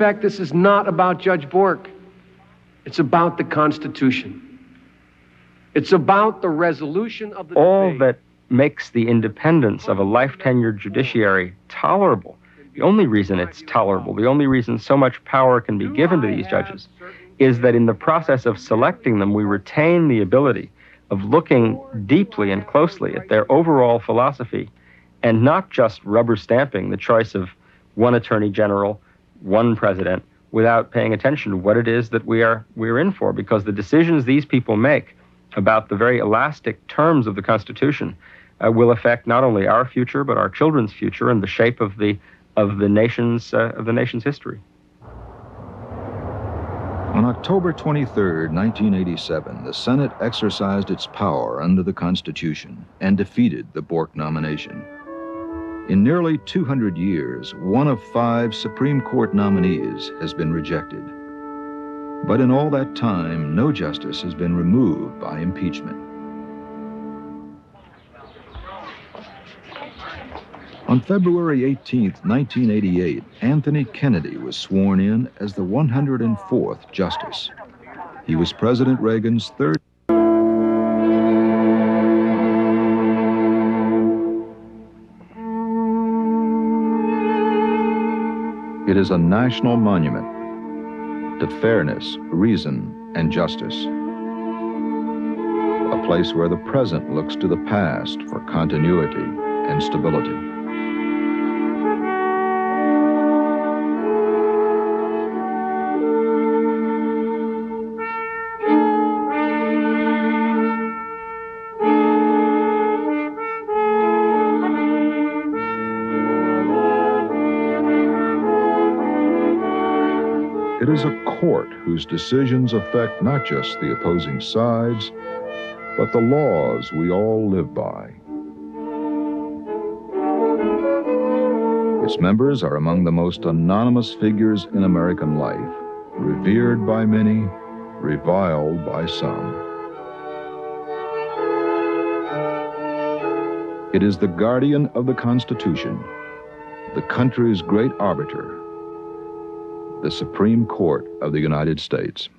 respect, this is not about Judge Bork. It's about the Constitution. It's about the resolution of the all debate. that makes the independence of a life-tenured judiciary tolerable, the only reason it's tolerable, the only reason so much power can be given to these judges, is that in the process of selecting them, we retain the ability of looking deeply and closely at their overall philosophy and not just rubber stamping the choice of one attorney general, one president, without paying attention to what it is that we're in for, because the decisions these people make about the very elastic terms of the Constitution will affect not only our future but our children's future and the shape of the nation's history. On October 23, 1987, the Senate exercised its power under the Constitution and defeated the Bork nomination. In nearly 200 years, one of 5 Supreme Court nominees has been rejected. But in all that time, no justice has been removed by impeachment. On February 18, 1988, Anthony Kennedy was sworn in as the 104th Justice. He was President Reagan's third. It is a national monument to fairness, reason, and justice. A place where the present looks to the past for continuity and stability. It is a court whose decisions affect not just the opposing sides, but the laws we all live by. Its members are among the most anonymous figures in American life, revered by many, reviled by some. It is the guardian of the Constitution, the country's great arbiter, the Supreme Court of the United States.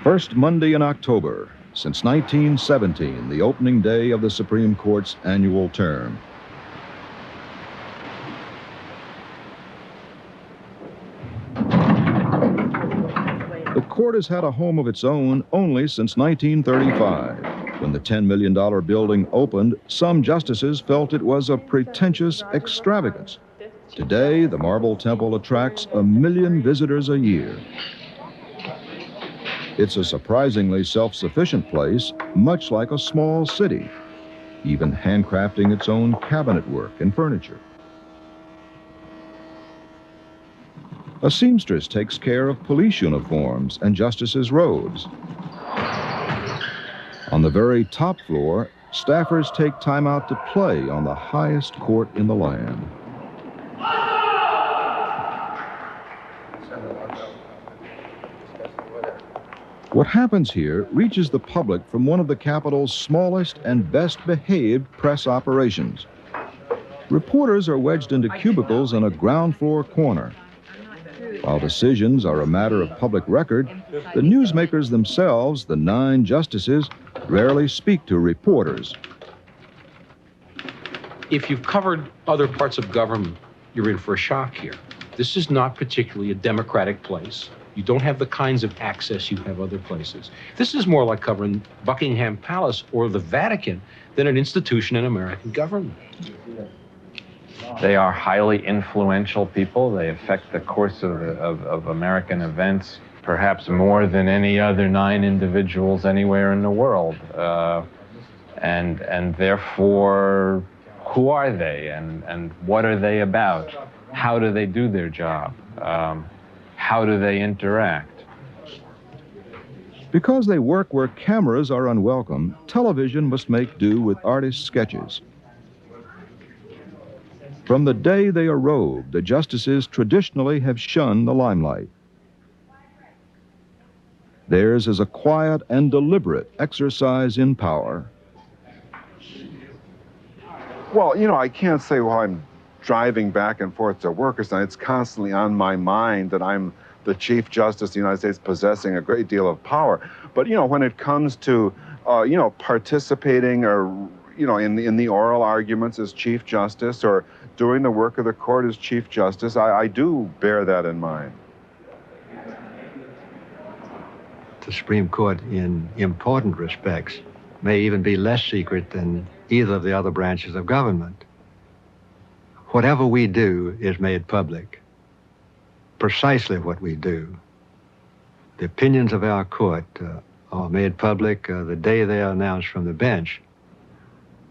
First Monday in October, since 1917, the opening day of the Supreme Court's annual term. The court has had a home of its own only since 1935. When the $10 million building opened, some justices felt it was a pretentious extravagance. Today, the Marble Temple attracts 1 million visitors a year. It's a surprisingly self-sufficient place, much like a small city, even handcrafting its own cabinet work and furniture. A seamstress takes care of police uniforms and justices' robes. On the very top floor, staffers take time out to play on the highest court in the land. What happens here reaches the public from one of the Capitol's smallest and best-behaved press operations. Reporters are wedged into cubicles in a ground floor corner. While decisions are a matter of public record, the newsmakers themselves, the 9 justices, rarely speak to reporters. If you've covered other parts of government, you're in for a shock here. This is not particularly a democratic place. You don't have the kinds of access you have other places. This is more like covering Buckingham Palace or the Vatican than an institution in American government. They are highly influential people. They affect the course of American events, perhaps more than any other 9 individuals anywhere in the world. And therefore, who are they and what are they about? How do they do their job? How do they interact? Because they work where cameras are unwelcome, television must make do with artist sketches. From the day they arose, the justices traditionally have shunned the limelight. Theirs is a quiet and deliberate exercise in power. Well, you know, I can't say while I'm driving back and forth to work or something, it's constantly on my mind that I'm the Chief Justice of the United States possessing a great deal of power. But, you know, when it comes to, you know, participating or, you know, in the oral arguments as Chief Justice or doing the work of the court as Chief Justice, I do bear that in mind. The Supreme Court, in important respects, may even be less secret than either of the other branches of government. Whatever we do is made public. Precisely what we do. The opinions of our court are made public the day they are announced from the bench.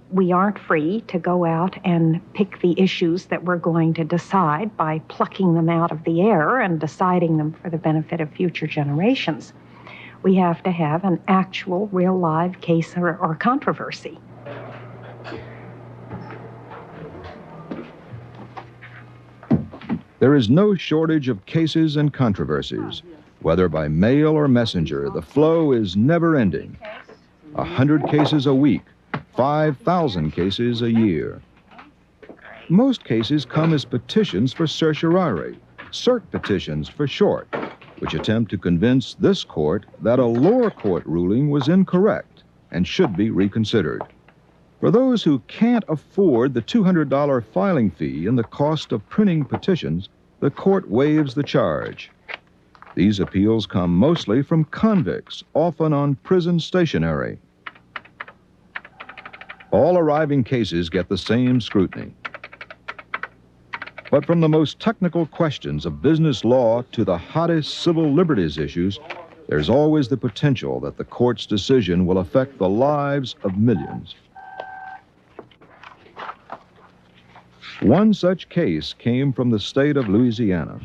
We aren't free to go out and pick the issues that we're going to decide by plucking them out of the air and deciding them for the benefit of future generations. We have to have an actual, real live case or controversy. There is no shortage of cases and controversies. Whether by mail or messenger, the flow is never ending. 100 cases a week, 5,000 cases a year. Most cases come as petitions for certiorari, cert petitions for short, which attempt to convince this court that a lower court ruling was incorrect and should be reconsidered. For those who can't afford the $200 filing fee and the cost of printing petitions, the court waives the charge. These appeals come mostly from convicts, often on prison stationery. All arriving cases get the same scrutiny. But from the most technical questions of business law to the hottest civil liberties issues, there's always the potential that the court's decision will affect the lives of millions. One such case came from the state of Louisiana.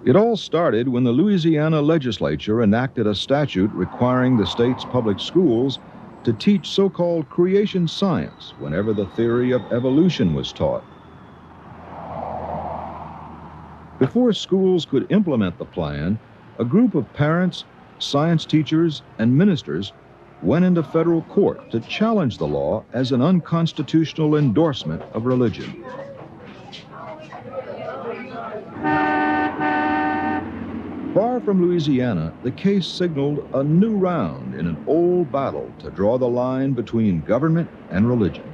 It all started when the Louisiana legislature enacted a statute requiring the state's public schools to teach so-called creation science whenever the theory of evolution was taught. Before schools could implement the plan, a group of parents, science teachers, and ministers went into federal court to challenge the law as an unconstitutional endorsement of religion. Far from Louisiana, the case signaled a new round in an old battle to draw the line between government and religion.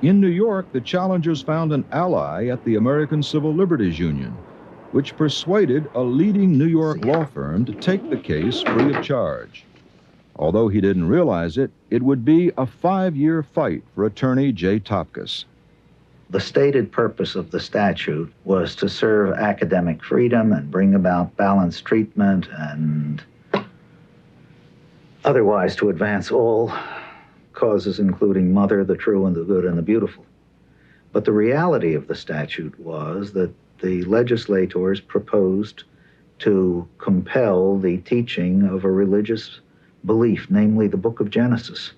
In New York, the challengers found an ally at the American Civil Liberties Union, which persuaded a leading New York law firm to take the case free of charge. Although he didn't realize it, it would be a 5-year fight for attorney Jay Topkus. The stated purpose of the statute was to serve academic freedom and bring about balanced treatment and otherwise to advance all causes, including mother, the true and the good and the beautiful. But the reality of the statute was that the legislators proposed to compel the teaching of a religious belief, namely the Book of Genesis,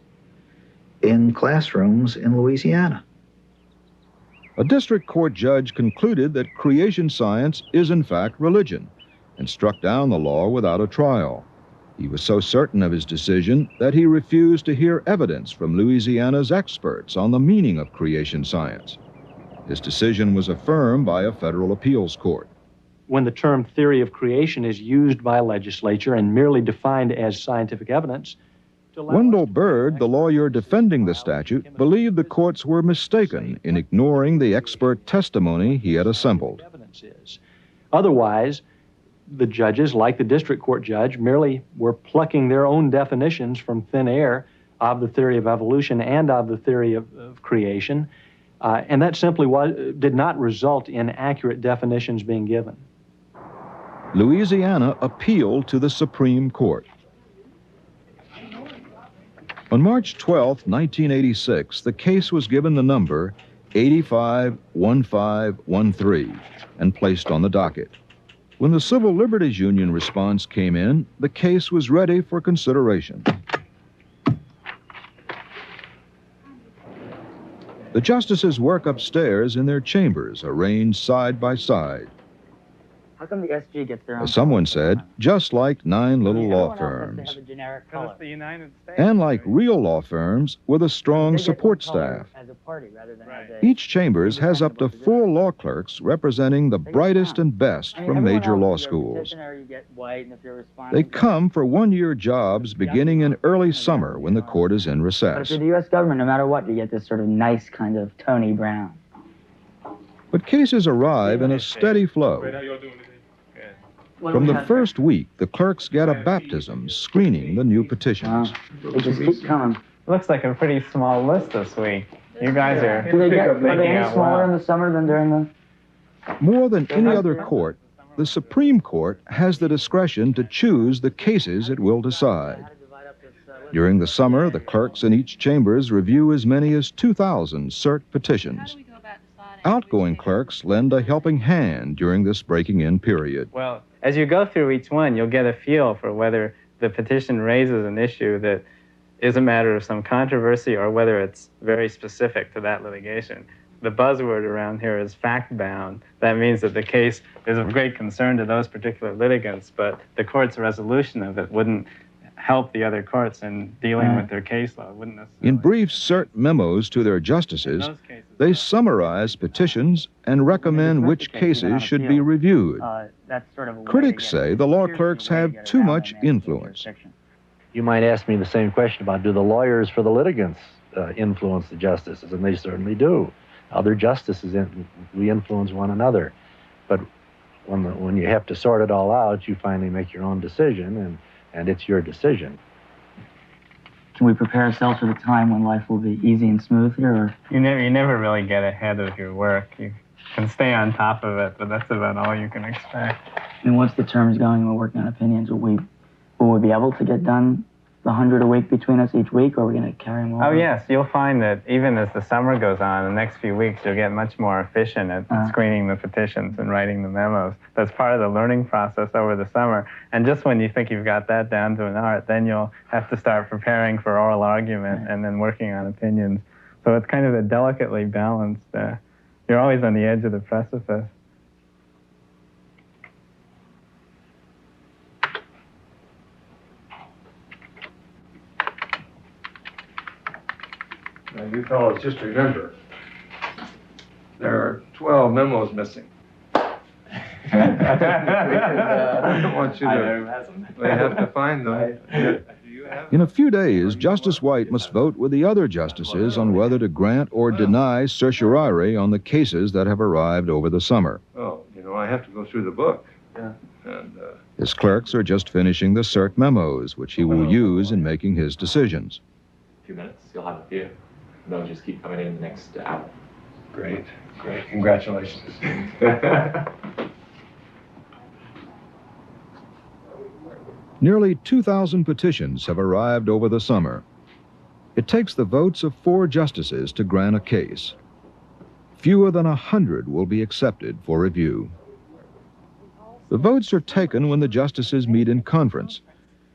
in classrooms in Louisiana. A district court judge concluded that creation science is in fact religion and struck down the law without a trial. He was so certain of his decision that he refused to hear evidence from Louisiana's experts on the meaning of creation science. His decision was affirmed by a federal appeals court. When the term theory of creation is used by a legislature and merely defined as scientific evidence, Wendell Bird, the lawyer defending the statute, believed the courts were mistaken in ignoring the expert testimony he had assembled. Otherwise, the judges, like the district court judge, merely were plucking their own definitions from thin air of the theory of evolution and of the theory of creation, and that simply did not result in accurate definitions being given. Louisiana appealed to the Supreme Court. On March 12, 1986, the case was given the number 851513 and placed on the docket. When the Civil Liberties Union response came in, the case was ready for consideration. The justices work upstairs in their chambers, arranged side by side. How come the SG gets their own? As someone said, just like 9 little law firms. And like real law firms with a strong support staff. Each chambers has up to 4 law clerks representing the brightest and best from major law schools. They come for one-year jobs beginning in early summer when the court is in recess. For the U.S. government, no matter what, you get this sort of nice kind of Tony Brown. But cases arrive in a steady flow. From the first week, the clerks get a baptism screening the new petitions. They just keep coming. Looks like a pretty small list this week. You guys are Are they any smaller in the summer than during the... More than any other court, the Supreme Court has the discretion to choose the cases it will decide. During the summer, the clerks in each chambers review as many as 2,000 cert petitions. Outgoing clerks lend a helping hand during this breaking-in period. Well, as you go through each one, you'll get a feel for whether the petition raises an issue that is a matter of some controversy or whether it's very specific to that litigation. The buzzword around here is fact-bound. That means that the case is of great concern to those particular litigants, but the court's resolution of it wouldn't help the other courts in dealing with their case law. Wouldn't necessarily. In brief cert memos to their justices, they summarize petitions and recommend which cases should be reviewed. Critics say the law clerks have too much influence. You might ask me the same question about, do the lawyers for the litigants influence the justices? And they certainly do. Other justices, we influence one another. But when you have to sort it all out, you finally make your own decision, and it's your decision. Can we prepare ourselves for the time when life will be easy and smooth here? Or? You never really get ahead of your work. You can stay on top of it, but that's about all you can expect. And once the term's going, we're working on opinions. Will we be able to get done the 100 a week between us each week, or are we going to carry them over? Oh, yes. You'll find that even as the summer goes on, the next few weeks, you'll get much more efficient at screening the petitions and writing the memos. That's part of the learning process over the summer. And just when you think you've got that down to an art, then you'll have to start preparing for oral argument and then working on opinions. So it's kind of a delicately balanced, you're always on the edge of the precipice. Now, you fellows just remember, there are 12 memos missing. I don't want you to. We have to find them. In a few days, Justice White must vote with the other justices on whether to grant or deny certiorari on the cases that have arrived over the summer. Oh, I have to go through the book. Yeah. And, his clerks are just finishing the cert memos, which he will use in making his decisions. A few minutes, you'll have a few. They'll just keep coming in the next hour. Great. Congratulations. Nearly 2,000 petitions have arrived over the summer. It takes the votes of 4 justices to grant a case. Fewer than 100 will be accepted for review. The votes are taken when the justices meet in conference.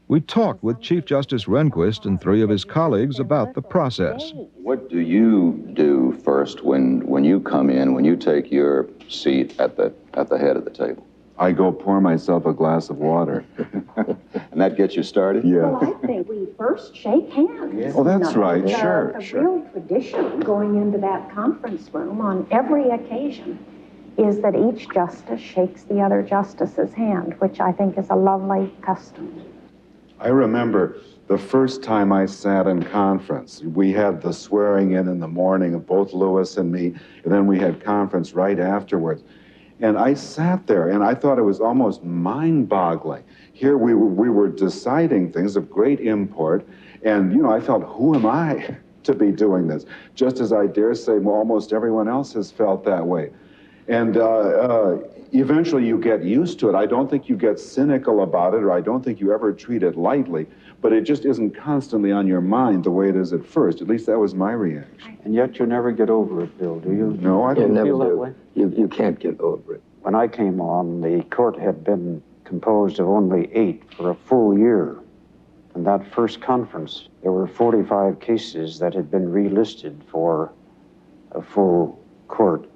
We talked with Chief Justice Rehnquist and 3 of his colleagues about the process. What do you do first when you come in, when you take your seat at the head of the table? I go pour myself a glass of water. And that gets you started? Yeah. Well, I think we first shake hands. Oh, that's right. Sure. The real tradition going into that conference room on every occasion is that each justice shakes the other justice's hand, which I think is a lovely custom. I remember the first time I sat in conference. We had the swearing in the morning of both Lewis and me, and then we had conference right afterwards. And I sat there, and I thought it was almost mind-boggling. Here we were deciding things of great import, and, I thought, who am I to be doing this? Just as I dare say almost everyone else has felt that way. And eventually you get used to it. I don't think you get cynical about it, or I don't think you ever treat it lightly, but it just isn't constantly on your mind the way it is at first. At least that was my reaction. And yet you never get over it, Bill, do you? No, I don't feel that way. You can't get over it. When I came on, the court had been composed of only 8 for a full year. In that first conference, there were 45 cases that had been relisted for a full court.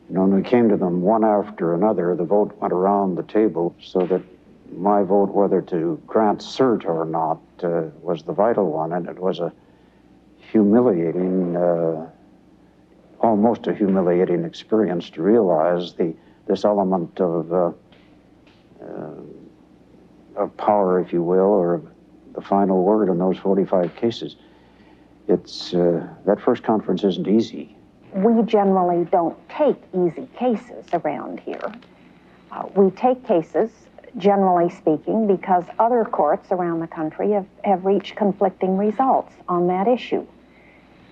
And when we came to them one after another, the vote went around the table so that my vote, whether to grant cert or not, was the vital one. And it was a humiliating, almost a humiliating experience to realize this element of power, if you will, or the final word in those 45 cases. It's that first conference isn't easy. We generally don't take easy cases around here. We take cases, generally speaking, because other courts around the country have reached conflicting results on that issue.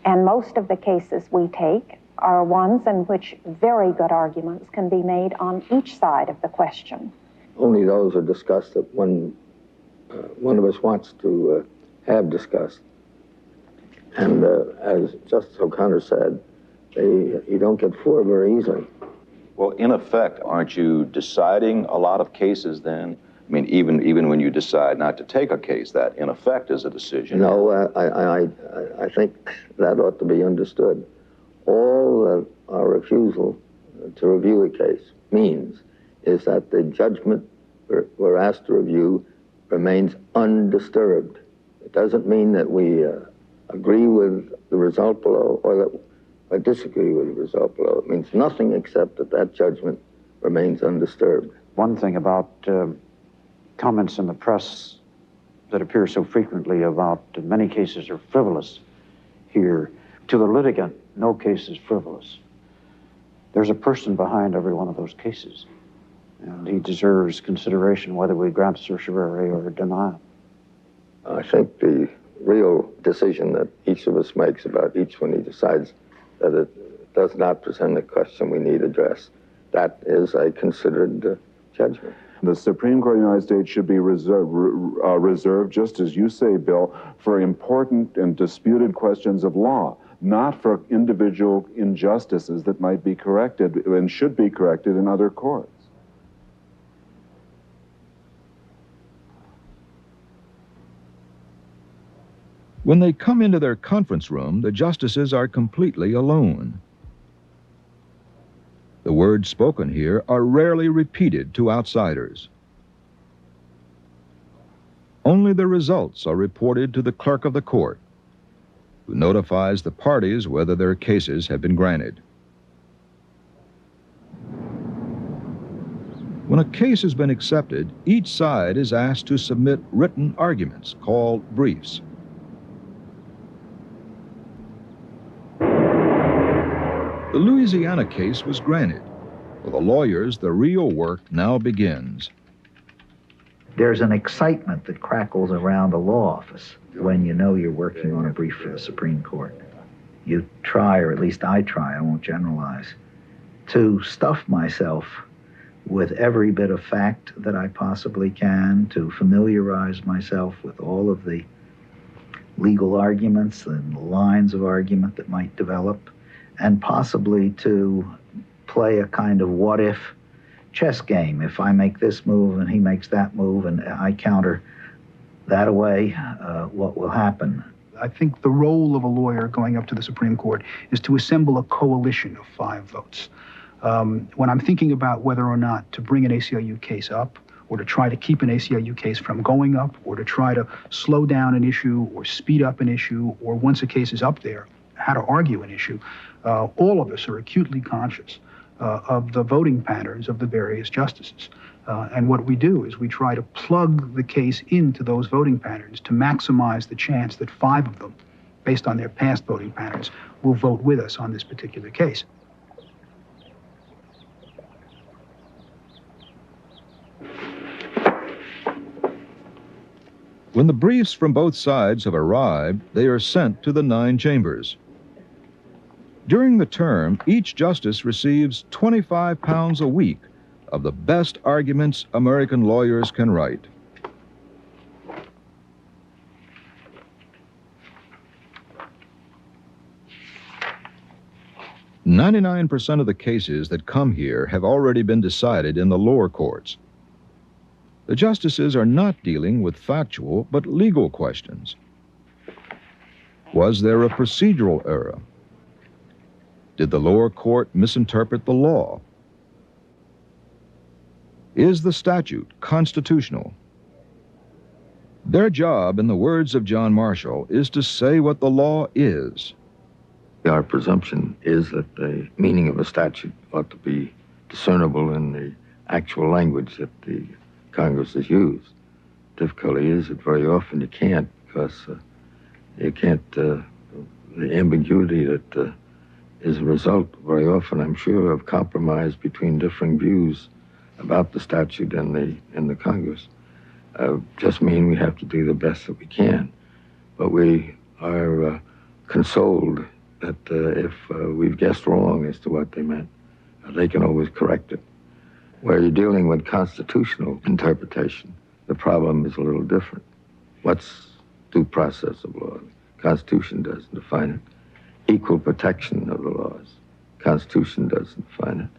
And most of the cases we take are ones in which very good arguments can be made on each side of the question. Only those are discussed that one of us wants to have discussed. And as Justice O'Connor said, you don't get 4 very easily. Well, in effect, aren't you deciding a lot of cases then? I mean, even when you decide not to take a case, that in effect is a decision. No, I think that ought to be understood. All our refusal to review a case means is that the judgment we're asked to review remains undisturbed. It doesn't mean that we agree with the result below or that I disagree with the result below. It means nothing except that judgment remains undisturbed. One thing about comments in the press that appear so frequently about many cases are frivolous here. To the litigant, no case is frivolous. There's a person behind every one of those cases, and he deserves consideration whether we grant certiorari or deny it. I think the real decision that each of us makes about each one he decides that it does not present a question we need addressed. That is a considered judgment. The Supreme Court of the United States should be reserved, just as you say, Bill, for important and disputed questions of law, not for individual injustices that might be corrected and should be corrected in other courts. When they come into their conference room, the justices are completely alone. The words spoken here are rarely repeated to outsiders. Only the results are reported to the clerk of the court, who notifies the parties whether their cases have been granted. When a case has been accepted, each side is asked to submit written arguments called briefs. The Louisiana case was granted. For the lawyers, the real work now begins. There's an excitement that crackles around a law office when you know you're working on a brief for the Supreme Court. You try, or at least I try, I won't generalize, to stuff myself with every bit of fact that I possibly can, to familiarize myself with all of the legal arguments and lines of argument that might develop, and possibly to play a kind of what-if chess game. If I make this move and he makes that move and I counter that away, what will happen? I think the role of a lawyer going up to the Supreme Court is to assemble a coalition of 5 votes. When I'm thinking about whether or not to bring an ACLU case up, or to try to keep an ACLU case from going up, or to try to slow down an issue or speed up an issue, or once a case is up there, how to argue an issue, all of us are acutely conscious of the voting patterns of the various justices. And what we do is we try to plug the case into those voting patterns to maximize the chance that 5 of them, based on their past voting patterns, will vote with us on this particular case. When the briefs from both sides have arrived, they are sent to the 9 chambers. During the term, each justice receives 25 pounds a week of the best arguments American lawyers can write. "99% of the cases that come here have already been decided in the lower courts. The justices are not dealing with factual but legal questions. Was there a procedural error? Did the lower court misinterpret the law? Is the statute constitutional? Their job, in the words of John Marshall, is to say what the law is. Our presumption is that the meaning of a statute ought to be discernible in the actual language that the Congress has used. Difficulty is that very often you can't, because the ambiguity that is a result very often, I'm sure, of compromise between differing views about the statute and the Congress. Just mean we have to do the best that we can. But we are consoled that if we've guessed wrong as to what they meant, they can always correct it. Where you're dealing with constitutional interpretation, the problem is a little different. What's due process of law? The Constitution doesn't define it. Equal protection of the laws. The Constitution doesn't define it.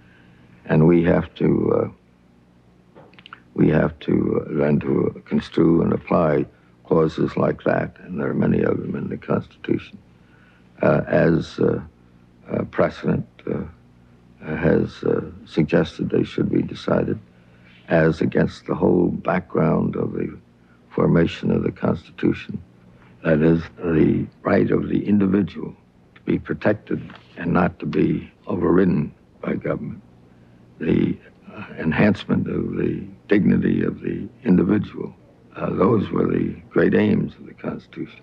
And we have to learn to construe and apply clauses like that, and there are many of them in the Constitution, as precedent has suggested they should be decided as against the whole background of the formation of the Constitution. That is, the right of the individual to be protected and not to be overridden by government. The enhancement of the dignity of the individual. Those were the great aims of the Constitution.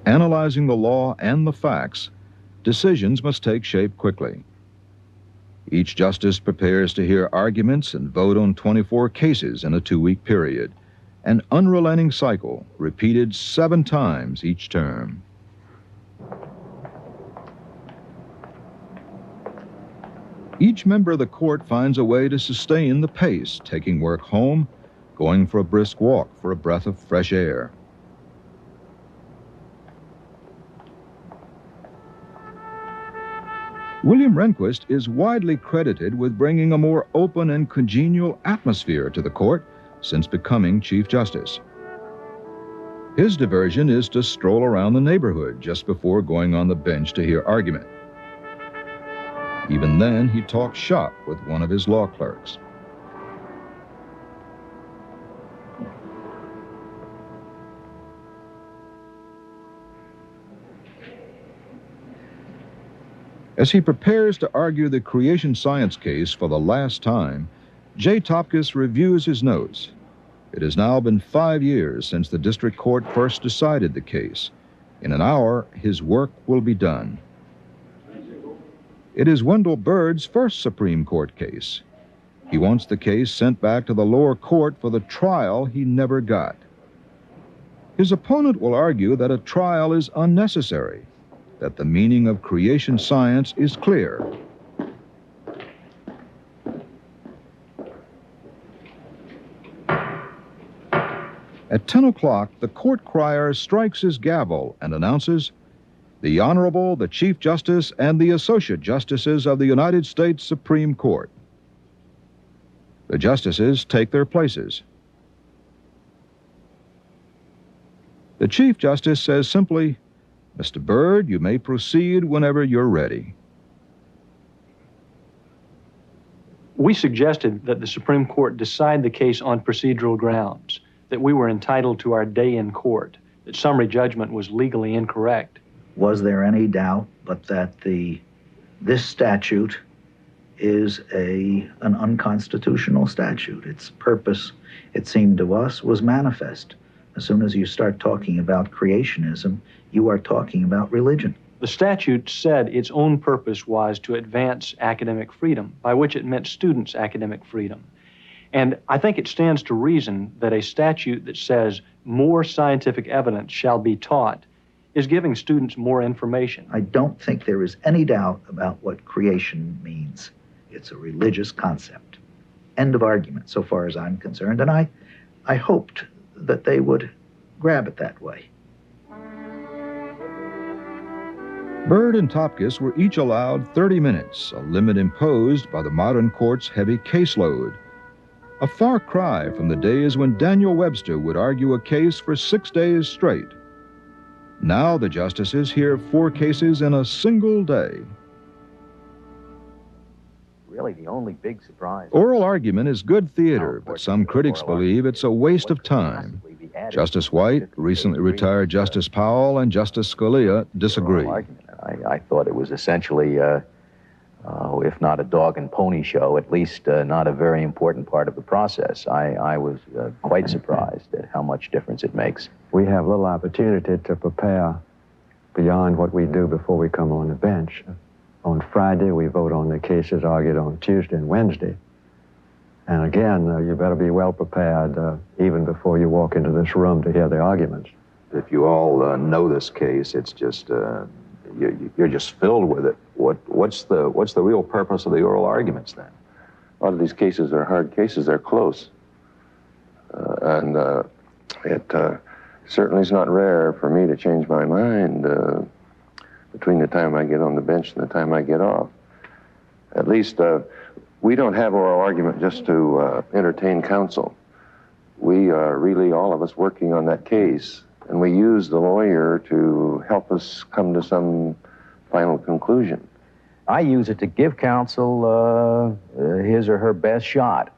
Analyzing the law and the facts, decisions must take shape quickly. Each justice prepares to hear arguments and vote on 24 cases in a 2-week period, an unrelenting cycle repeated 7 times each term. Each member of the court finds a way to sustain the pace, taking work home, going for a brisk walk for a breath of fresh air. William Rehnquist is widely credited with bringing a more open and congenial atmosphere to the court since becoming Chief Justice. His diversion is to stroll around the neighborhood just before going on the bench to hear argument. Even then, he talks shop with one of his law clerks. As he prepares to argue the creation science case for the last time, Jay Topkis reviews his notes. It has now been 5 years since the district court first decided the case. In an hour, his work will be done. It is Wendell Bird's first Supreme Court case. He wants the case sent back to the lower court for the trial he never got. His opponent will argue that a trial is unnecessary, that the meaning of creation science is clear. At 10 o'clock, the court crier strikes his gavel and announces, "The Honorable, the Chief Justice, and the Associate Justices of the United States Supreme Court." The justices take their places. The Chief Justice says simply, "Mr. Byrd, you may proceed whenever you're ready." We suggested that the Supreme Court decide the case on procedural grounds, that we were entitled to our day in court, that summary judgment was legally incorrect. Was there any doubt but that this statute is an unconstitutional statute? Its purpose, it seemed to us, was manifest. As soon as you start talking about creationism, you are talking about religion. The statute said its own purpose was to advance academic freedom, by which it meant students' academic freedom. And I think it stands to reason that a statute that says more scientific evidence shall be taught is giving students more information. I don't think there is any doubt about what creation means. It's a religious concept. End of argument, so far as I'm concerned. And I hoped that they would grab it that way. Byrd and Topkis were each allowed 30 minutes, a limit imposed by the modern court's heavy caseload. A far cry from the days when Daniel Webster would argue a case for 6 days straight. Now the justices hear 4 cases in a single day. Really, the only big surprise. Oral argument is good theater, but some critics believe it's a waste of time. Justice White, recently retired Justice Powell, and Justice Scalia disagree. I thought it was essentially, if not a dog and pony show, at least not a very important part of the process. I was quite surprised at how much difference it makes. We have little opportunity to prepare beyond what we do before we come on the bench. On Friday, we vote on the cases argued on Tuesday and Wednesday. And again, you better be well prepared even before you walk into this room to hear the arguments. If you all know this case, it's just, you're just filled with it. What's the real purpose of the oral arguments then? A lot of these cases are hard cases, they're close. It certainly is not rare for me to change my mind between the time I get on the bench and the time I get off. At least we don't have oral argument just to entertain counsel. We are really, all of us, working on that case, and we use the lawyer to help us come to some final conclusion. I use it to give counsel his or her best shot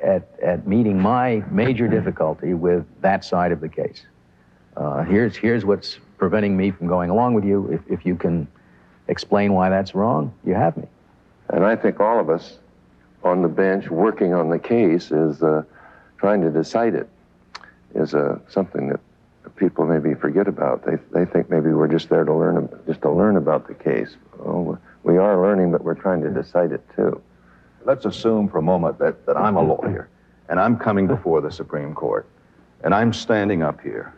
at meeting my major difficulty with that side of the case. Here's what's preventing me from going along with you. If you can explain why that's wrong, you have me. And I think all of us on the bench working on the case is trying to decide it is something that people maybe forget about. They think maybe we're just there to learn about the case. Oh, we are learning, but we're trying to decide it too. Let's assume for a moment that I'm a lawyer and I'm coming before the Supreme Court and I'm standing up here.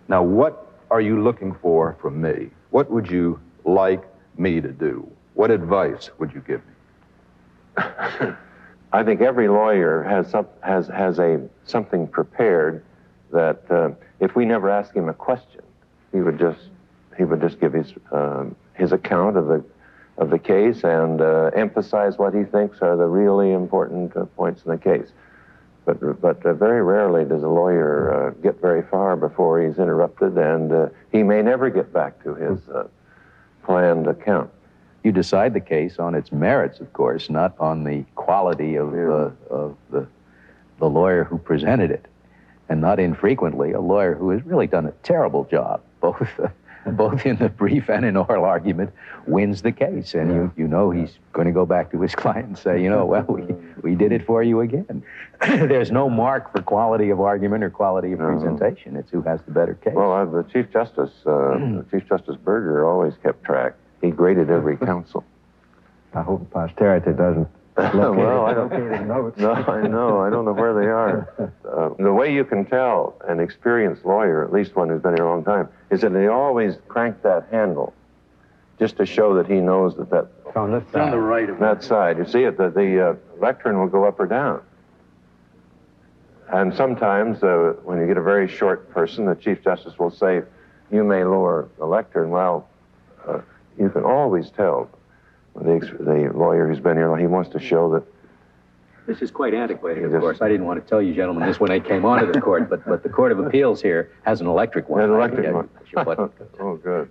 Now, what are you looking for from me? What would you like me to do? What advice would you give me? I think every lawyer has something prepared that if we never ask him a question, he would just give his account of the case and emphasize what he thinks are the really important points in the case. But very rarely does a lawyer get very far before he's interrupted, and he may never get back to his planned account. You decide the case on its merits, of course, not on the quality of the lawyer who presented it. And not infrequently, a lawyer who has really done a terrible job, both in the brief and in oral argument, wins the case. And you know he's going to go back to his client and say, well, we did it for you again. There's no mark for quality of argument or quality of presentation. It's who has the better case. Well, the Chief Justice, Chief Justice Berger, always kept track. He graded every counsel. I hope posterity doesn't well, I don't No, I know. I don't know where they are. The way you can tell an experienced lawyer, at least one who's been here a long time, is that they always crank that handle just to show that he knows that on this side. on the right of that side. You see it, the lectern will go up or down. And sometimes when you get a very short person, the Chief Justice will say, you may lower the lectern. Well, you can always tell the lawyer who's been here, he wants to show that. This is quite antiquated, of course. I didn't want to tell you, gentlemen, this when I came onto the court, but the Court of Appeals here has an electric one. An electric one. Oh, good.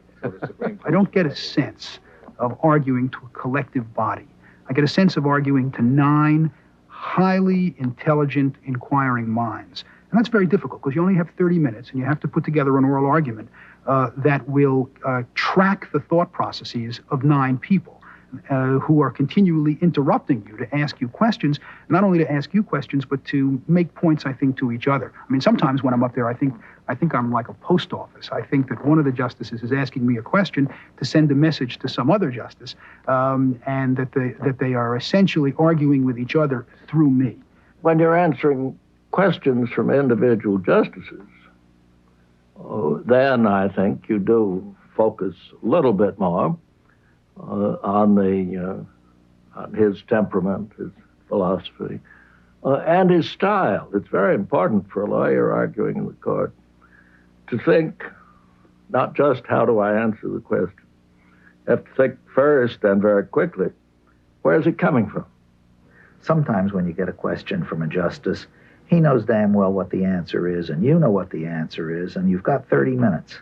I don't get a sense of arguing to a collective body. I get a sense of arguing to 9 highly intelligent, inquiring minds. And that's very difficult because you only have 30 minutes and you have to put together an oral argument that will track the thought processes of 9 people. Who are continually interrupting you to ask you questions, not only to ask you questions, but to make points, I think, to each other. I mean, sometimes when I'm up there, I think I'm like a post office. I think that one of the justices is asking me a question to send a message to some other justice, and that they are essentially arguing with each other through me. when you're answering questions from individual justices, then I think you do focus a little bit more on his temperament, his philosophy, and his style. It's very important for a lawyer arguing in the court to think not just how do I answer the question. You have to think first and very quickly, where's it coming from? Sometimes when you get a question from a justice, he knows damn well what the answer is, and you know what the answer is, and you've got 30 minutes.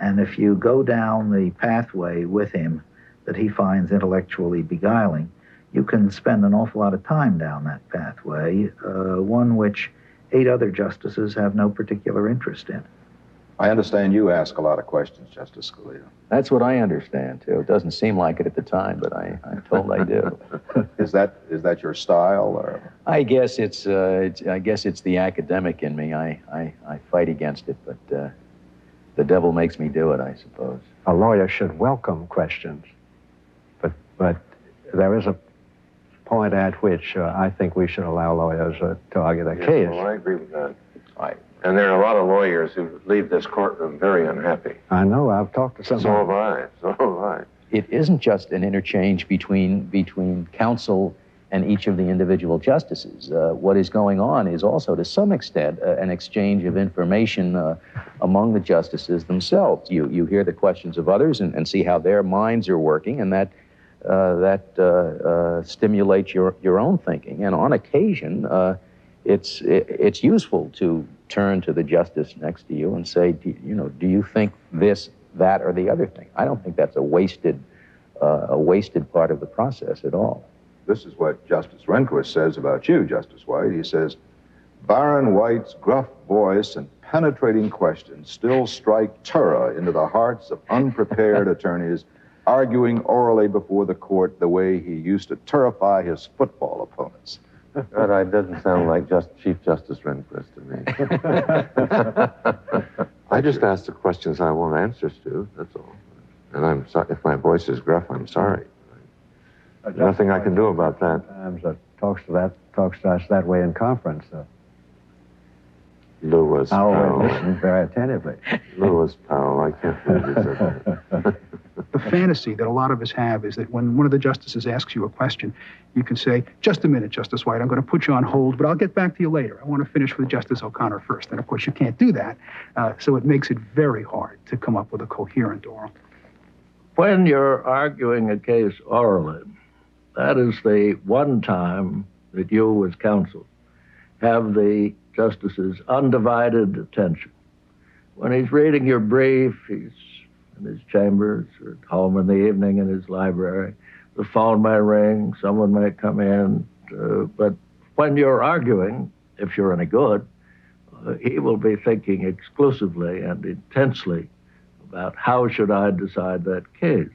And if you go down the pathway with him that he finds intellectually beguiling, you can spend an awful lot of time down that pathway, one which 8 other justices have no particular interest in. I understand you ask a lot of questions, Justice Scalia. That's what I understand, too. It doesn't seem like it at the time, but I'm told I do. Is that your style, or? I guess it's the academic in me. I fight against it, but the devil makes me do it, I suppose. A lawyer should welcome questions, but there is a point at which I think we should allow lawyers to argue their case. Well, I agree with that. And there are a lot of lawyers who leave this courtroom very unhappy. I know. I've talked to some. So have I. So have I. It isn't just an interchange between counsel and each of the individual justices. What is going on is also, to some extent, an exchange of information among the justices themselves. You hear the questions of others and see how their minds are working, and that stimulates your own thinking. And on occasion, it's useful to turn to the justice next to you and say, do you think this, that, or the other thing? I don't think that's a wasted part of the process at all. This is what Justice Rehnquist says about you, Justice White. He says, Baron White's gruff voice and penetrating questions still strike terror into the hearts of unprepared attorneys arguing orally before the court the way he used to terrify his football opponents. That doesn't sound like Chief Justice Rehnquist to me. I just ask the questions I want answers to, that's all. And I'm sorry, if my voice is gruff, I'm sorry. Nothing I can do about that. Sometimes talks to us that way in conference. Lewis Powell listened very attentively. Lewis Powell, I can't believe you said that. The fantasy that a lot of us have is that when one of the justices asks you a question, you can say, just a minute, Justice White, I'm going to put you on hold, but I'll get back to you later. I want to finish with Justice O'Connor first. And of course, you can't do that. So it makes it very hard to come up with a coherent oral. When you're arguing a case orally, that is the one time that you, as counsel, have the justice's undivided attention. When he's reading your brief, he's in his chambers or at home in the evening in his library. The phone may ring, someone may come in, but when you're arguing, if you're any good, he will be thinking exclusively and intensely about how should I decide that case.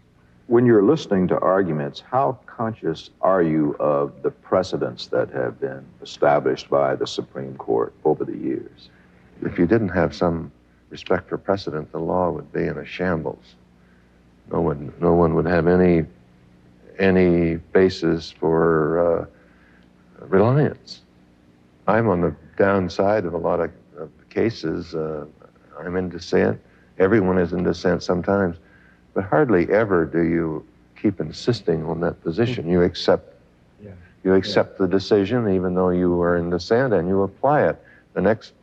When you're listening to arguments, how conscious are you of the precedents that have been established by the Supreme Court over the years? If you didn't have some respect for precedent, the law would be in a shambles. No one would have any basis for reliance. I'm on the downside of a lot of cases. I'm in dissent. Everyone is in dissent sometimes. But hardly ever do you keep insisting on that position. You accept the decision, even though you are in dissent, and you apply it. The next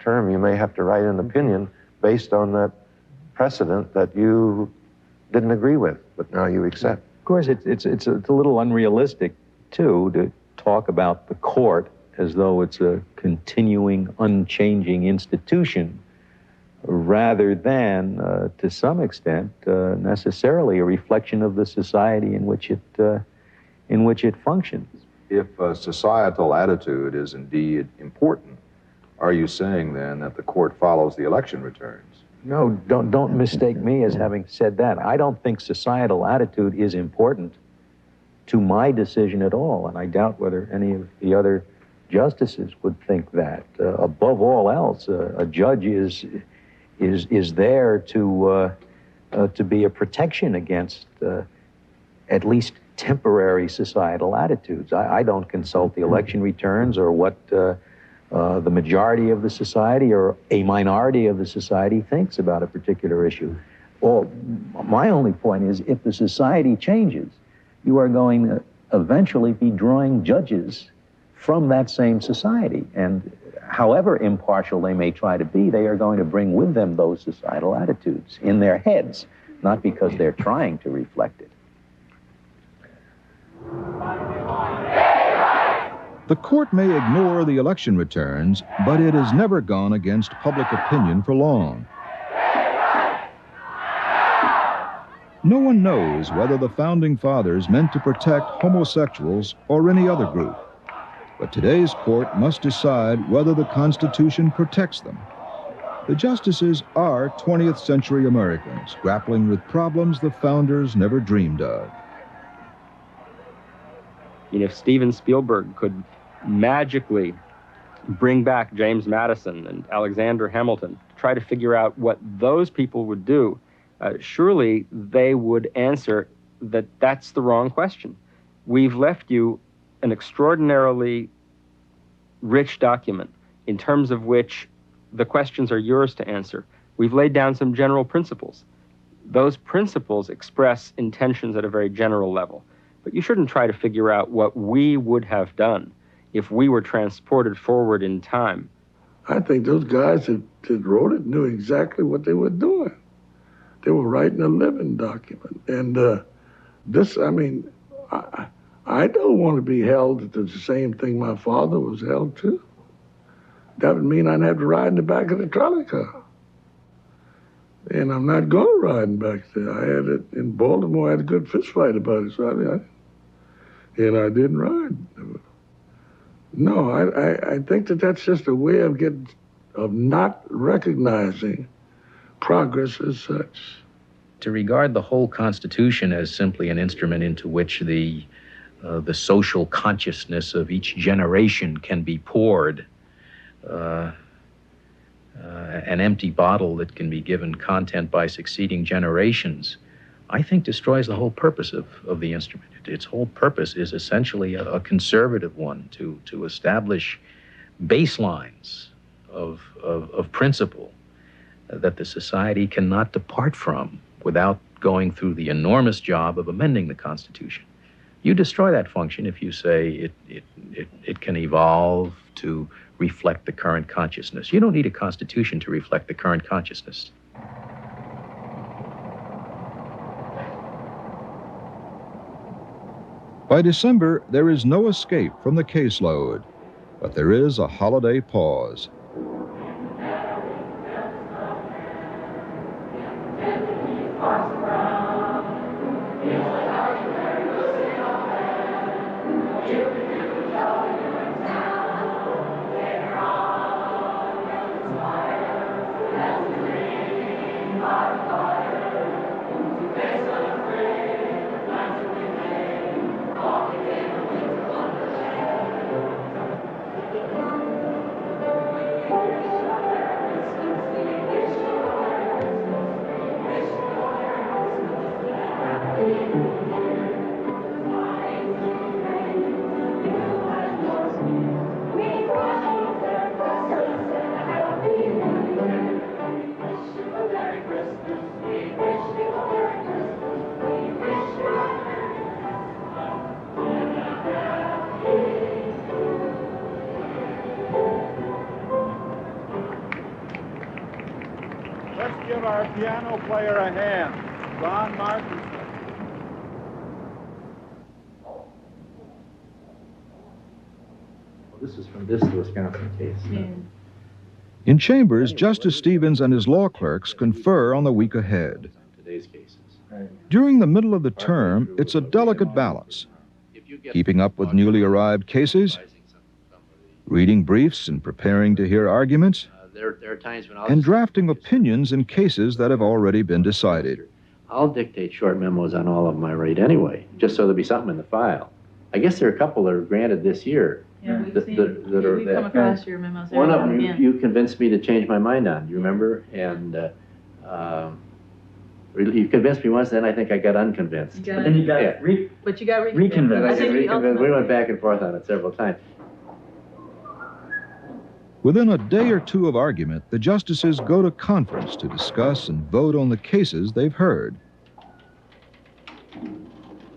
term, you may have to write an opinion based on that precedent that you didn't agree with, but now you accept. Of course, it's a little unrealistic, too, to talk about the court as though it's a continuing, unchanging institution, rather than, to some extent, necessarily a reflection of the society in which it functions. If a societal attitude is indeed important, are you saying then that the court follows the election returns? No, don't mistake me as having said that. I don't think societal attitude is important to my decision at all, and I doubt whether any of the other justices would think that. Above all else, a judge is there to be a protection against at least temporary societal attitudes. I don't consult the election returns or what the majority of the society or a minority of the society thinks about a particular issue. My only point is, if the society changes, you are going to eventually be drawing judges from that same society. And however impartial they may try to be, they are going to bring with them those societal attitudes in their heads, not because they're trying to reflect it. The court may ignore the election returns, but it has never gone against public opinion for long. No one knows whether the Founding Fathers meant to protect homosexuals or any other group. But today's court must decide whether the Constitution protects them. The justices are 20th century Americans grappling with problems the founders never dreamed of. If Steven Spielberg could magically bring back James Madison and Alexander Hamilton to try to figure out what those people would do, surely they would answer that that's the wrong question. We've left you an extraordinarily rich document in terms of which the questions are yours to answer. We've laid down some general principles. Those principles express intentions at a very general level. But you shouldn't try to figure out what we would have done if we were transported forward in time. I think those guys that wrote it knew exactly what they were doing. They were writing a living document. And I don't want to be held to the same thing my father was held to. That would mean I'd have to ride in the back of the trolley car. And I'm not going to ride in back there. I had it in Baltimore. I had a good fist fight about it. So I didn't ride. No, I think that's just a way of not recognizing progress as such. To regard the whole Constitution as simply an instrument into which the social consciousness of each generation can be poured, an empty bottle that can be given content by succeeding generations, I think destroys the whole purpose of the instrument. Its whole purpose is essentially a conservative one, to establish baselines of principle that the society cannot depart from without going through the enormous job of amending the Constitution. You destroy that function if you say it can evolve to reflect the current consciousness. You don't need a Constitution to reflect the current consciousness. By December, there is no escape from the caseload, but there is a holiday pause. Let's give our piano player a hand, Ron Martinson. This is from this Wisconsin case. Yeah. In chambers, Justice Stevens and his law clerks confer on the week ahead. Today's cases. During the middle of the term, it's a delicate balance. Keeping up with newly arrived cases, reading briefs and preparing to hear arguments, There are times when and drafting opinions in cases that have already been decided. I'll dictate short memos on all of them I write anyway, just so there'll be something in the file. I guess there are a couple that are granted this year. Yeah, we've that come across your memos. One of them again. you convinced me to change my mind on, you remember? And You convinced me once, then I think I got unconvinced. But then you got But you got Reconvinced. I think Reconvinced. We went back and forth on it several times. Within a day or two of argument, the justices go to conference to discuss and vote on the cases they've heard.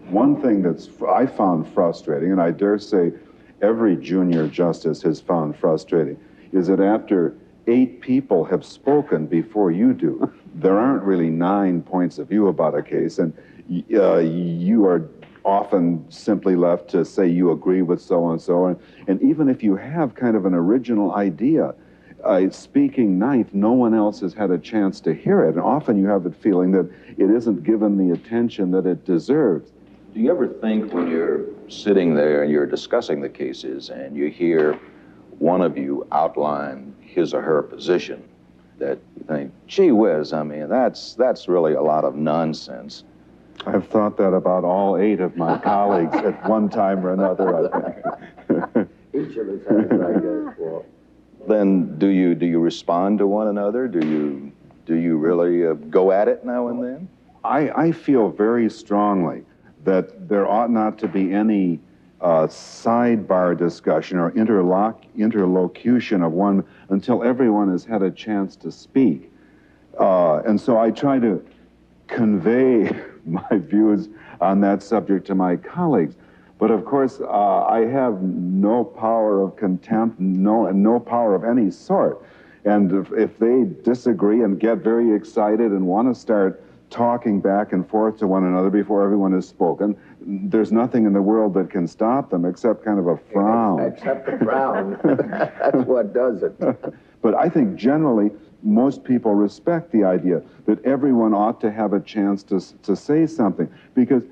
One thing I found frustrating, and I dare say every junior justice has found frustrating, is that after 8 people have spoken before you do, there aren't really 9 points of view about a case, and you are often simply left to say you agree with so-and-so, and even if you have kind of an original idea, speaking ninth, no one else has had a chance to hear it, and often you have the feeling that it isn't given the attention that it deserves. Do you ever think when you're sitting there and you're discussing the cases and you hear one of you outline his or her position, that you think, gee whiz, I mean, that's really a lot of nonsense? I've thought that about all 8 of my colleagues at one time or another, I think. Each of us has, I guess, well. Then do you respond to one another? Do you really go at it now and then? I feel very strongly that there ought not to be any sidebar discussion or interlocution of one until everyone has had a chance to speak. And so I try to convey my views on that subject to my colleagues. But of course, I have no power of contempt, no power of any sort. And if they disagree and get very excited and want to start talking back and forth to one another before everyone has spoken, there's nothing in the world that can stop them except kind of a frown. Except the frown. That's what does it. But I think generally, most people respect the idea that everyone ought to have a chance to say something, because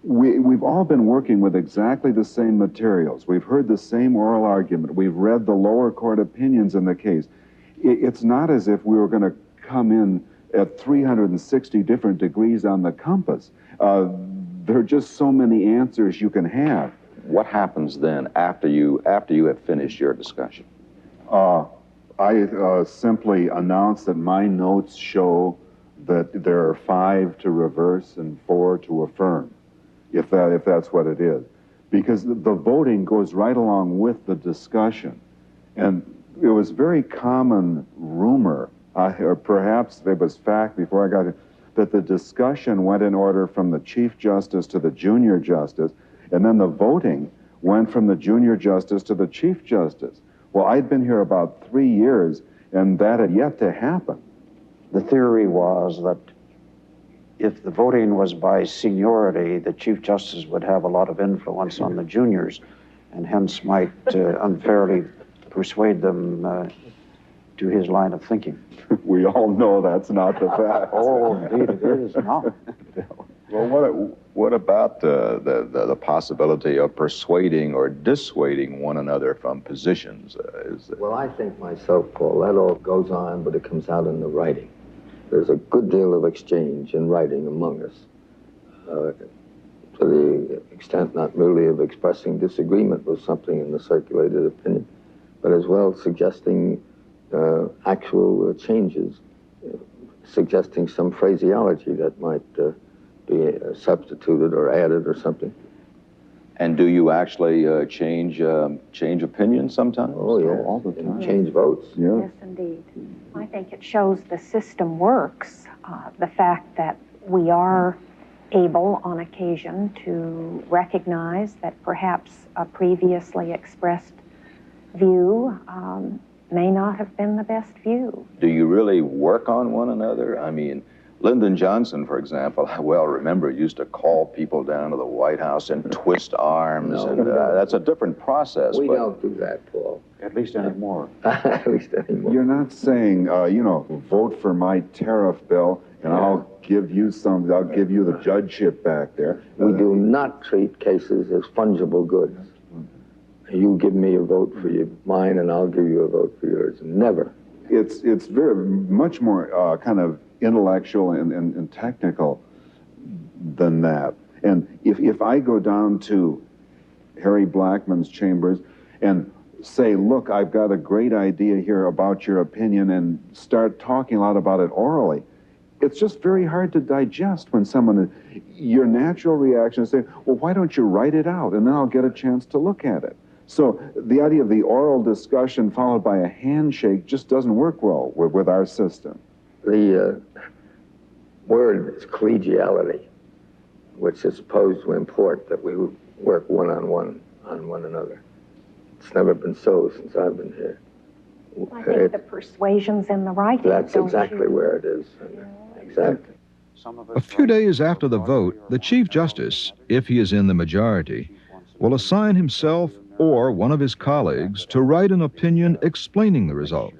we've all been working with exactly the same materials. We've heard the same oral argument. We've read the lower court opinions in the case. It's not as if we were going to come in at 360 different degrees on the compass. There are just so many answers you can have. What happens then after you have finished your discussion? I simply announce that my notes show that there are 5 to reverse and 4 to affirm, if that's what it is. Because the voting goes right along with the discussion. And it was very common rumor, or perhaps it was fact before I got here, that the discussion went in order from the Chief Justice to the Junior Justice, and then the voting went from the Junior Justice to the Chief Justice. Well, I'd been here about 3 years, and that had yet to happen. The theory was that if the voting was by seniority, the Chief Justice would have a lot of influence on the juniors, and hence might unfairly persuade them to his line of thinking. We all know that's not the fact. Oh, indeed it is not. Well, what about the possibility of persuading or dissuading one another from positions? Well, I think myself, Paul, that all goes on, but it comes out in the writing. There's a good deal of exchange in writing among us, to the extent not merely of expressing disagreement with something in the circulated opinion, but as well suggesting actual changes, suggesting some phraseology that might be substituted or added or something. And do you actually change opinions sometimes? Oh, yeah. All the time. Change votes. Yeah. Yes, indeed. I think it shows the system works. The fact that we are able on occasion to recognize that perhaps a previously expressed view may not have been the best view. Do you really work on one another? I mean, Lyndon Johnson, for example, I well remember, used to call people down to the White House and twist arms, and that's a different process. We don't do that, Paul. At least anymore. At least anymore. You're not saying, vote for my tariff bill, and I'll give you the judgeship back there. We do not treat cases as fungible goods. You give me a vote for mine, and I'll give you a vote for yours. Never. It's very much more kind of intellectual and technical than that. And if I go down to Harry Blackman's chambers and say, look, I've got a great idea here about your opinion, and start talking a lot about it orally, it's just very hard to digest when someone, your natural reaction is saying, well, why don't you write it out and then I'll get a chance to look at it. So the idea of the oral discussion followed by a handshake just doesn't work well with our system. The word is collegiality, which is supposed to import that we work one-on-one on one another. It's never been so since I've been here. I think the persuasion's in the writing. That's exactly where it is. Exactly. A few days after the vote, the Chief Justice, if he is in the majority, will assign himself or one of his colleagues to write an opinion explaining the result.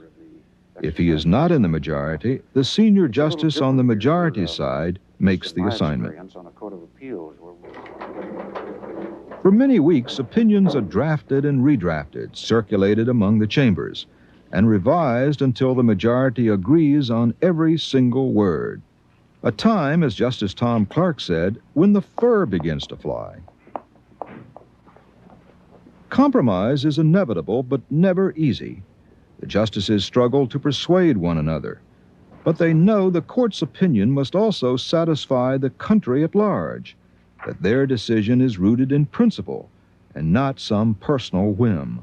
If he is not in the majority, the senior justice on the majority side makes the assignment. For many weeks, opinions are drafted and redrafted, circulated among the chambers, and revised until the majority agrees on every single word. A time, as Justice Tom Clark said, when the fur begins to fly. Compromise is inevitable, but never easy. The justices struggle to persuade one another, but they know the court's opinion must also satisfy the country at large, that their decision is rooted in principle and not some personal whim.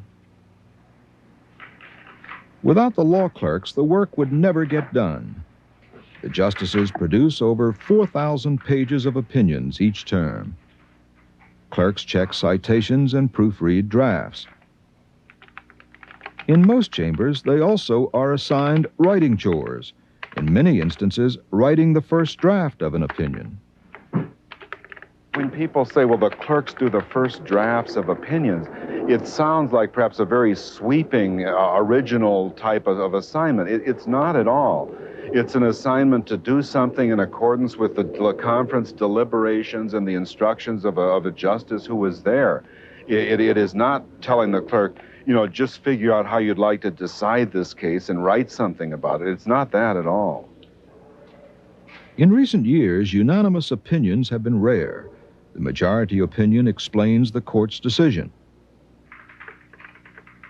Without the law clerks, the work would never get done. The justices produce over 4,000 pages of opinions each term. Clerks check citations and proofread drafts. In most chambers, they also are assigned writing chores, in many instances, writing the first draft of an opinion. When people say, well, the clerks do the first drafts of opinions, it sounds like perhaps a very sweeping, original type of assignment. It's not at all. It's an assignment to do something in accordance with the conference deliberations and the instructions of a justice who was there. It is not telling the clerk, you know, just figure out how you'd like to decide this case and write something about it. It's not that at all. In recent years, unanimous opinions have been rare. The majority opinion explains the court's decision.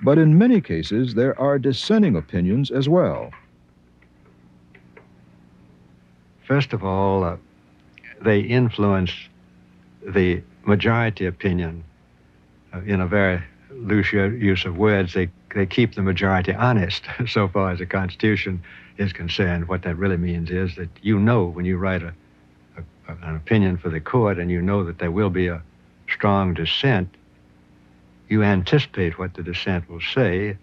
But in many cases, there are dissenting opinions as well. First of all, they influence the majority opinion in a very loose use of words. They keep the majority honest so far as the Constitution is concerned. What that really means is that you know when you write an opinion for the court and you know that there will be a strong dissent, you anticipate what the dissent will say,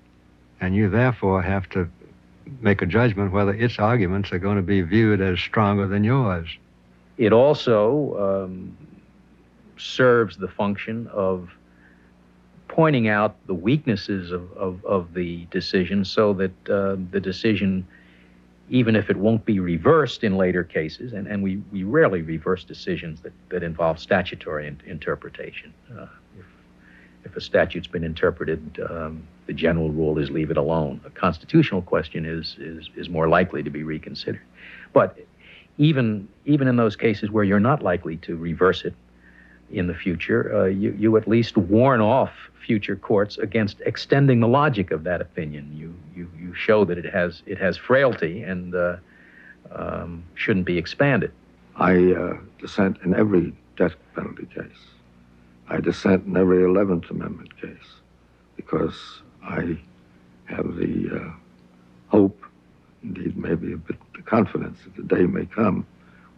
and you therefore have to make a judgment whether its arguments are going to be viewed as stronger than yours. It also serves the function of pointing out the weaknesses of the decision so that the decision, even if it won't be reversed in later cases, and we rarely reverse decisions that involve statutory interpretation. If a statute's been interpreted, the general rule is leave it alone. A constitutional question is more likely to be reconsidered. But even in those cases where you're not likely to reverse it in the future, you at least warn off future courts against extending the logic of that opinion. You show that it has frailty and shouldn't be expanded. I dissent in every death penalty case. I dissent in every 11th Amendment case because I have the hope, indeed maybe a bit the confidence that the day may come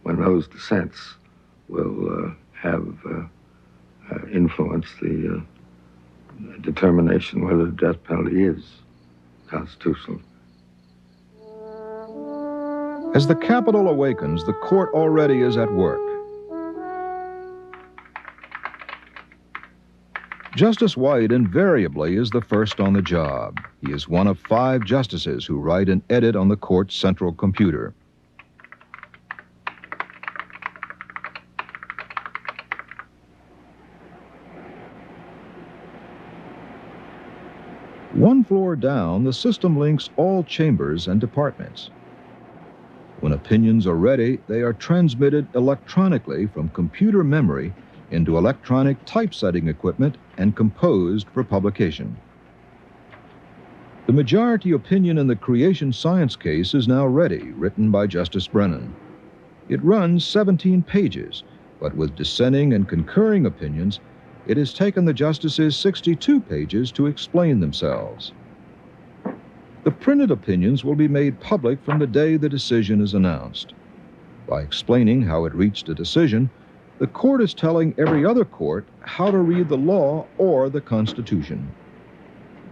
when those dissents will have influenced the determination whether the death penalty is constitutional. As the Capitol awakens, the court already is at work. Justice White invariably is the first on the job. He is one of 5 justices who write and edit on the court's central computer. One floor down, the system links all chambers and departments. When opinions are ready, they are transmitted electronically from computer memory into electronic typesetting equipment and composed for publication. The majority opinion in the creation science case is now ready, written by Justice Brennan. It runs 17 pages, but with dissenting and concurring opinions, it has taken the justices 62 pages to explain themselves. The printed opinions will be made public from the day the decision is announced. By explaining how it reached a decision, the court is telling every other court how to read the law or the Constitution.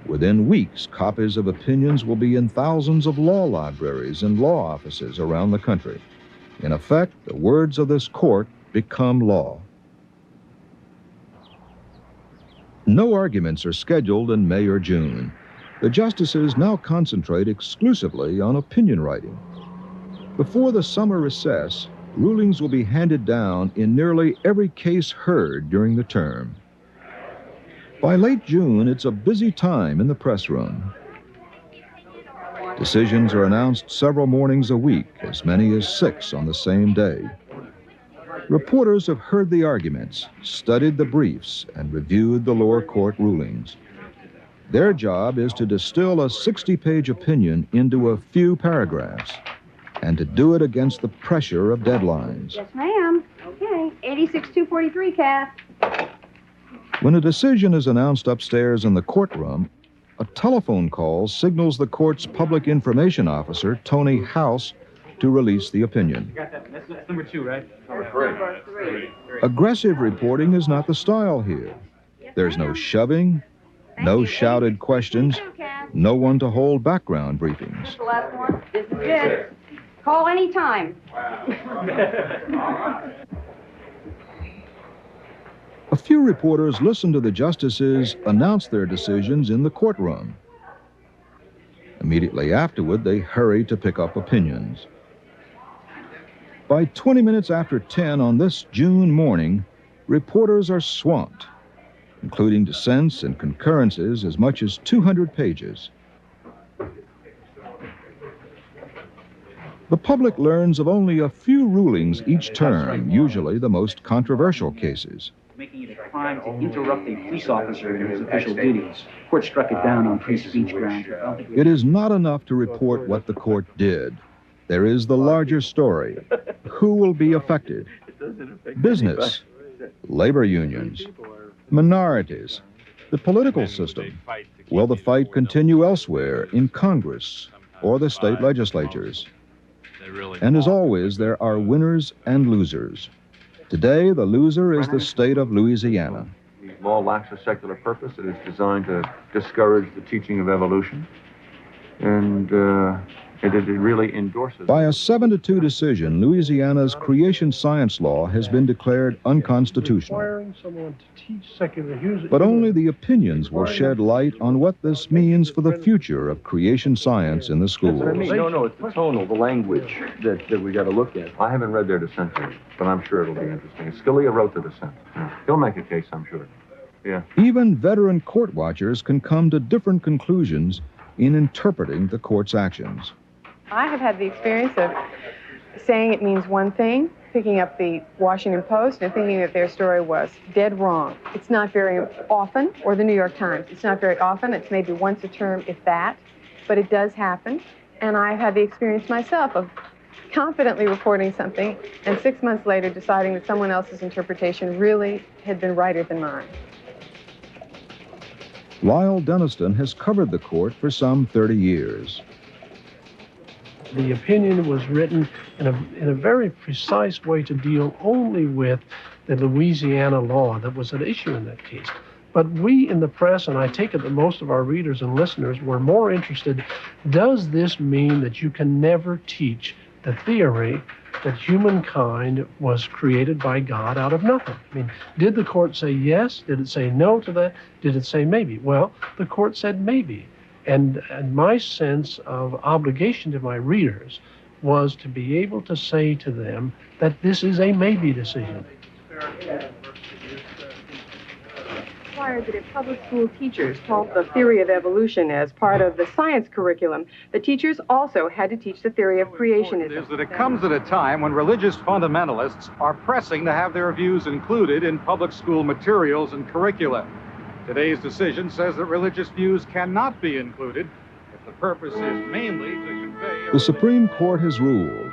Within weeks, copies of opinions will be in thousands of law libraries and law offices around the country. In effect, the words of this court become law. No arguments are scheduled in May or June. The justices now concentrate exclusively on opinion writing. Before the summer recess, rulings will be handed down in nearly every case heard during the term. By late June, it's a busy time in the press room. Decisions are announced several mornings a week, as many as 6 on the same day. Reporters have heard the arguments, studied the briefs, and reviewed the lower court rulings. Their job is to distill a 60-page opinion into a few paragraphs, and to do it against the pressure of deadlines. Yes, ma'am. Okay. 86-243, Kath. When a decision is announced upstairs in the courtroom, a telephone call signals the court's public information officer, Tony House, to release the opinion. You got that? That's number 2, right? Number three. Aggressive reporting is not the style here. There's no shoving, no shouted questions, no one to hold background briefings. The last one. This is it. Call anytime. A few reporters listen to the justices announce their decisions in the courtroom. Immediately afterward, they hurry to pick up opinions. By 20 minutes after 10 on this June morning, reporters are swamped, including dissents and concurrences as much as 200 pages. The public learns of only a few rulings each term, usually the most controversial cases. Making it a crime to interrupt a police officer in his official duties. Court struck it down on free speech grounds. It is not enough to report what the court did. There is the larger story. Who will be affected? Business, labor unions, minorities, the political system. Will the fight continue elsewhere in Congress or the state legislatures? And as always, there are winners and losers. Today, the loser is the state of Louisiana. The law lacks a secular purpose. It is designed to discourage the teaching of evolution. And it really endorses... By a 7-2 decision, Louisiana's creation science law has been declared unconstitutional. Requiring someone to teach secular views. But only the opinions will shed light on what this means for the future of creation science in the schools. No, it's the tonal, the language that we got to look at. I haven't read their dissent yet, but I'm sure it'll be interesting. Scalia wrote the dissent. He'll make a case, I'm sure. Yeah. Even veteran court watchers can come to different conclusions in interpreting the court's actions. I have had the experience of saying it means one thing, picking up the Washington Post and thinking that their story was dead wrong. It's not very often, or the New York Times, it's not very often. It's maybe once a term, if that, but it does happen. And I've had the experience myself of confidently reporting something and 6 months later deciding that someone else's interpretation really had been righter than mine. Lyle Denniston has covered the court for some 30 years. The opinion was written in a very precise way to deal only with the Louisiana law that was at issue in that case. But we in the press, and I take it that most of our readers and listeners were more interested, does this mean that you can never teach the theory that humankind was created by God out of nothing? I mean, did the court say yes? Did it say no to that? Did it say maybe? Well, the court said maybe. And my sense of obligation to my readers was to be able to say to them that this is a maybe decision. Required that if public school teachers taught the theory of evolution as part of the science curriculum, the teachers also had to teach the theory of creationism. Is that it comes at a time when religious fundamentalists are pressing to have their views included in public school materials and curricula. Today's decision says that religious views cannot be included if the purpose is mainly to convey... The Supreme Court has ruled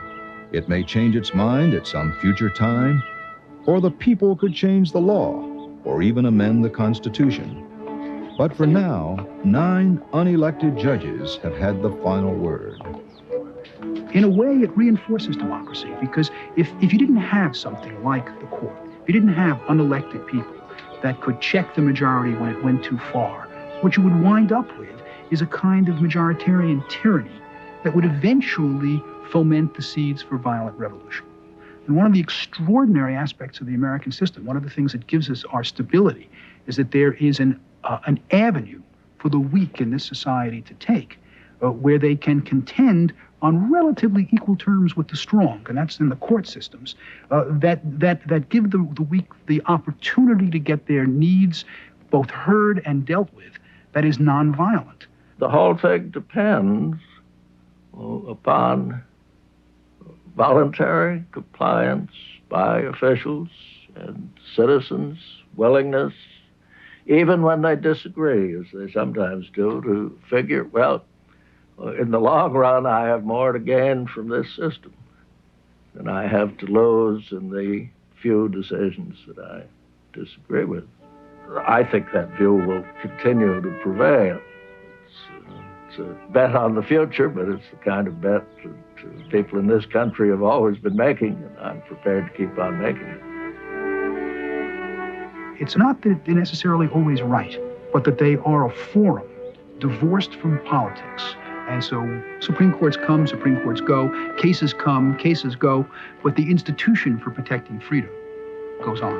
It may change its mind at some future time, or the people could change the law, or even amend the Constitution. But for now, 9 unelected judges have had the final word. In a way, it reinforces democracy, because if you didn't have something like the court, if you didn't have unelected people that could check the majority when it went too far, what you would wind up with is a kind of majoritarian tyranny that would eventually foment the seeds for violent revolution. And one of the extraordinary aspects of the American system, one of the things that gives us our stability, is that there is an avenue for the weak in this society to take, where they can contend on relatively equal terms with the strong, and that's in the court systems, that give the weak the opportunity to get their needs both heard and dealt with, that is nonviolent. The whole thing depends upon voluntary compliance by officials and citizens' willingness, even when they disagree, as they sometimes do, to figure, well, in the long run, I have more to gain from this system than I have to lose in the few decisions that I disagree with. I think that view will continue to prevail. It's a bet on the future, but it's the kind of bet that people in this country have always been making, and I'm prepared to keep on making it. It's not that they're necessarily always right, but that they are a forum divorced from politics. And so Supreme Courts come, Supreme Courts go, cases come, cases go, but the institution for protecting freedom goes on.